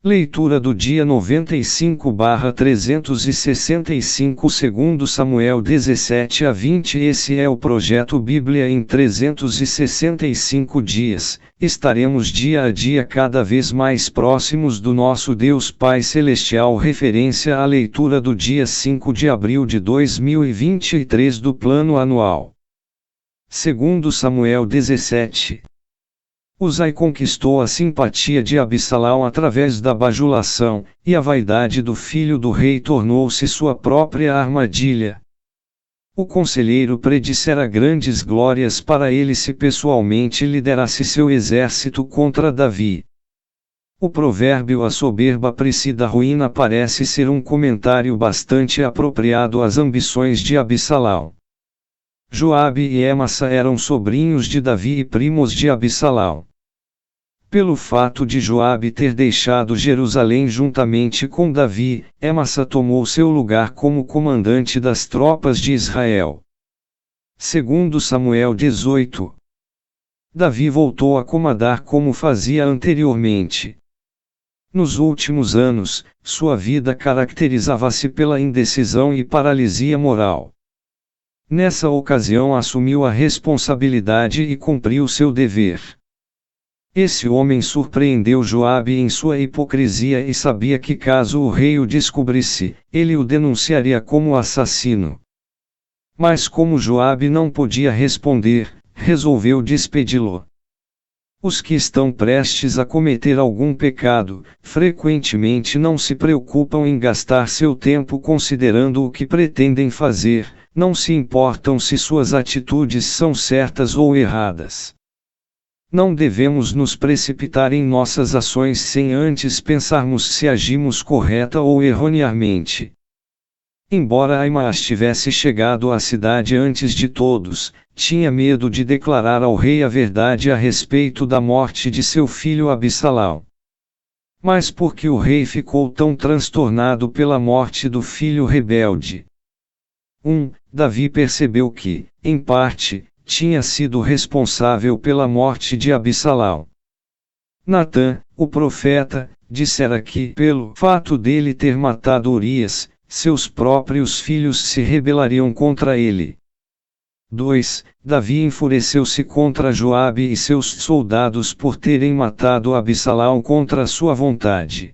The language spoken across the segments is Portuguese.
Leitura do dia 95/365 segundo Samuel 17 a 20. Esse é o projeto Bíblia em 365 dias. Estaremos dia a dia cada vez mais próximos do nosso Deus Pai Celestial. Referência à leitura do dia 5 de abril de 2023 do Plano Anual. Segundo Samuel 17. Uzai conquistou a simpatia de Absalão através da bajulação, e a vaidade do filho do rei tornou-se sua própria armadilha. O conselheiro predissera grandes glórias para ele se pessoalmente liderasse seu exército contra Davi. O provérbio "a soberba precede a ruína" parece ser um comentário bastante apropriado às ambições de Absalão. Joabe e Amasa eram sobrinhos de Davi e primos de Absalão. Pelo fato de Joabe ter deixado Jerusalém juntamente com Davi, Amasa tomou seu lugar como comandante das tropas de Israel. Segundo Samuel 18. Davi voltou a comandar como fazia anteriormente. Nos últimos anos, sua vida caracterizava-se pela indecisão e paralisia moral. Nessa ocasião assumiu a responsabilidade e cumpriu seu dever. Esse homem surpreendeu Joabe em sua hipocrisia e sabia que caso o rei o descobrisse, ele o denunciaria como assassino. Mas como Joabe não podia responder, resolveu despedi-lo. Os que estão prestes a cometer algum pecado, frequentemente não se preocupam em gastar seu tempo considerando o que pretendem fazer, não se importam se suas atitudes são certas ou erradas. Não devemos nos precipitar em nossas ações sem antes pensarmos se agimos correta ou erroneamente. Embora Aimaas tivesse chegado à cidade antes de todos, tinha medo de declarar ao rei a verdade a respeito da morte de seu filho Absalão. Mas por que o rei ficou tão transtornado pela morte do filho rebelde? Davi percebeu que, em parte, tinha sido responsável pela morte de Absalão. Natã, o profeta, dissera que, pelo fato dele ter matado Urias, seus próprios filhos se rebelariam contra ele. 2. Davi enfureceu-se contra Joabe e seus soldados por terem matado Absalão contra sua vontade.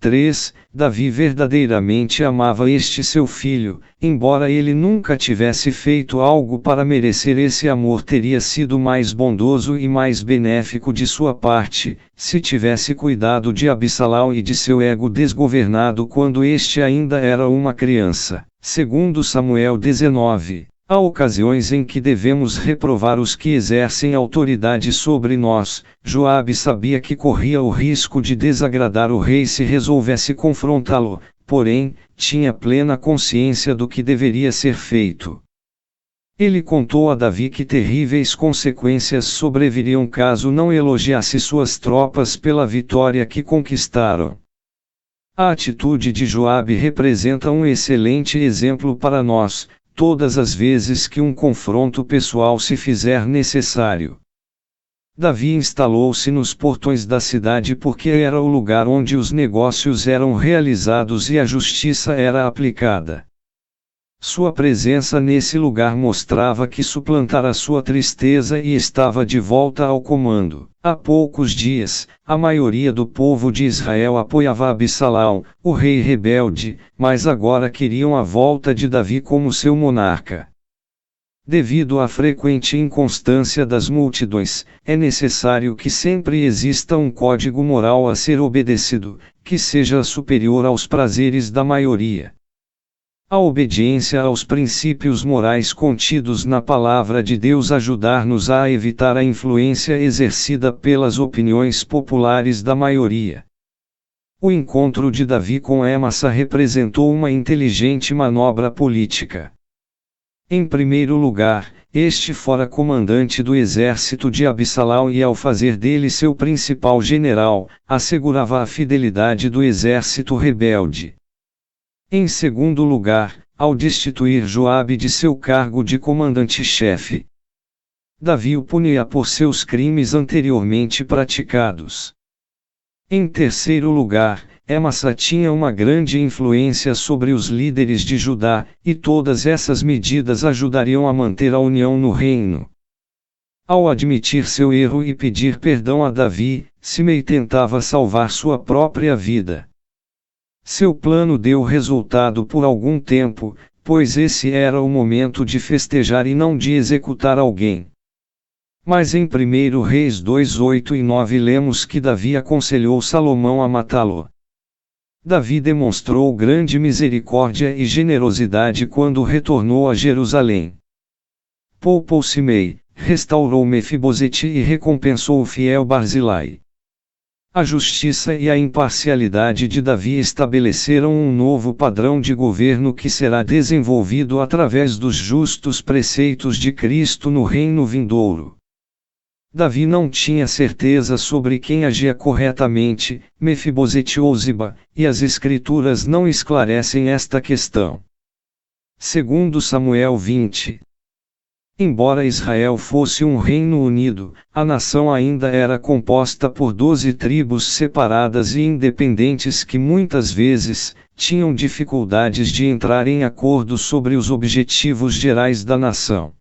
3. Davi verdadeiramente amava este seu filho, embora ele nunca tivesse feito algo para merecer esse amor. Teria sido mais bondoso e mais benéfico de sua parte, se tivesse cuidado de Absalão e de seu ego desgovernado quando este ainda era uma criança. Segundo Samuel 19. Há ocasiões em que devemos reprovar os que exercem autoridade sobre nós. Joabe sabia que corria o risco de desagradar o rei se resolvesse confrontá-lo, porém, tinha plena consciência do que deveria ser feito. Ele contou a Davi que terríveis consequências sobreviriam caso não elogiasse suas tropas pela vitória que conquistaram. A atitude de Joabe representa um excelente exemplo para nós, todas as vezes que um confronto pessoal se fizer necessário. Davi instalou-se nos portões da cidade porque era o lugar onde os negócios eram realizados e a justiça era aplicada. Sua presença nesse lugar mostrava que suplantara sua tristeza e estava de volta ao comando. Há poucos dias, a maioria do povo de Israel apoiava Absalão, o rei rebelde, mas agora queriam a volta de Davi como seu monarca. Devido à frequente inconstância das multidões, é necessário que sempre exista um código moral a ser obedecido, que seja superior aos prazeres da maioria. A obediência aos princípios morais contidos na Palavra de Deus ajudar-nos a evitar a influência exercida pelas opiniões populares da maioria. O encontro de Davi com Amasa representou uma inteligente manobra política. Em primeiro lugar, este fora comandante do exército de Absalão e ao fazer dele seu principal general, assegurava a fidelidade do exército rebelde. Em segundo lugar, ao destituir Joabe de seu cargo de comandante-chefe, Davi o punia por seus crimes anteriormente praticados. Em terceiro lugar, Amassa tinha uma grande influência sobre os líderes de Judá, e todas essas medidas ajudariam a manter a união no reino. Ao admitir seu erro e pedir perdão a Davi, Simei tentava salvar sua própria vida. Seu plano deu resultado por algum tempo, pois esse era o momento de festejar e não de executar alguém. Mas em 1 Reis 2, 8 e 9 lemos que Davi aconselhou Salomão a matá-lo. Davi demonstrou grande misericórdia e generosidade quando retornou a Jerusalém. Poupou Simei, restaurou Mefibosete e recompensou o fiel Barzilai. A justiça e a imparcialidade de Davi estabeleceram um novo padrão de governo que será desenvolvido através dos justos preceitos de Cristo no reino vindouro. Davi não tinha certeza sobre quem agia corretamente, Mefibosete ou Ziba, e as Escrituras não esclarecem esta questão. Segundo Samuel 20. Embora Israel fosse um reino unido, a nação ainda era composta por 12 tribos separadas e independentes que muitas vezes tinham dificuldades de entrar em acordo sobre os objetivos gerais da nação.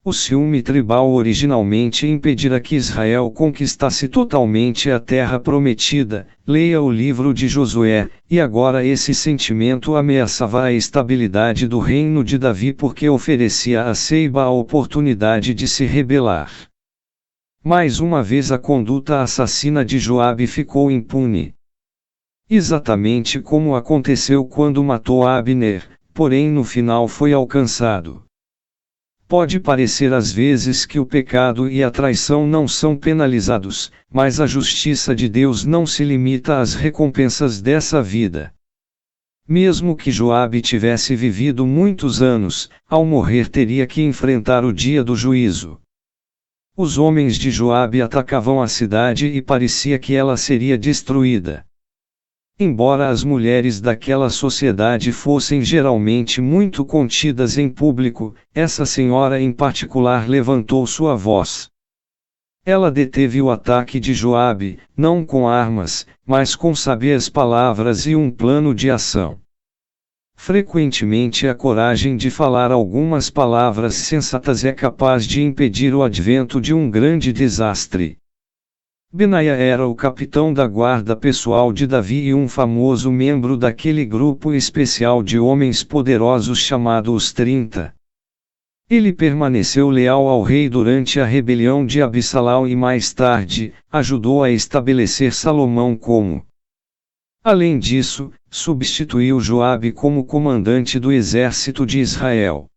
O ciúme tribal originalmente impedira que Israel conquistasse totalmente a terra prometida, leia o livro de Josué, e agora esse sentimento ameaçava a estabilidade do reino de Davi porque oferecia a Seiba a oportunidade de se rebelar. Mais uma vez a conduta assassina de Joabe ficou impune. Exatamente como aconteceu quando matou Abner, porém no final foi alcançado. Pode parecer às vezes que o pecado e a traição não são penalizados, mas a justiça de Deus não se limita às recompensas dessa vida. Mesmo que Joabe tivesse vivido muitos anos, ao morrer teria que enfrentar o dia do juízo. Os homens de Joabe atacavam a cidade e parecia que ela seria destruída. Embora as mulheres daquela sociedade fossem geralmente muito contidas em público, essa senhora em particular levantou sua voz. Ela deteve o ataque de Joabe, não com armas, mas com sábias palavras e um plano de ação. Frequentemente a coragem de falar algumas palavras sensatas é capaz de impedir o advento de um grande desastre. Benaia era o capitão da guarda pessoal de Davi e um famoso membro daquele grupo especial de homens poderosos chamado os 30. Ele permaneceu leal ao rei durante a rebelião de Absalão e mais tarde, ajudou a estabelecer Salomão como. Além disso, substituiu Joabe como comandante do exército de Israel.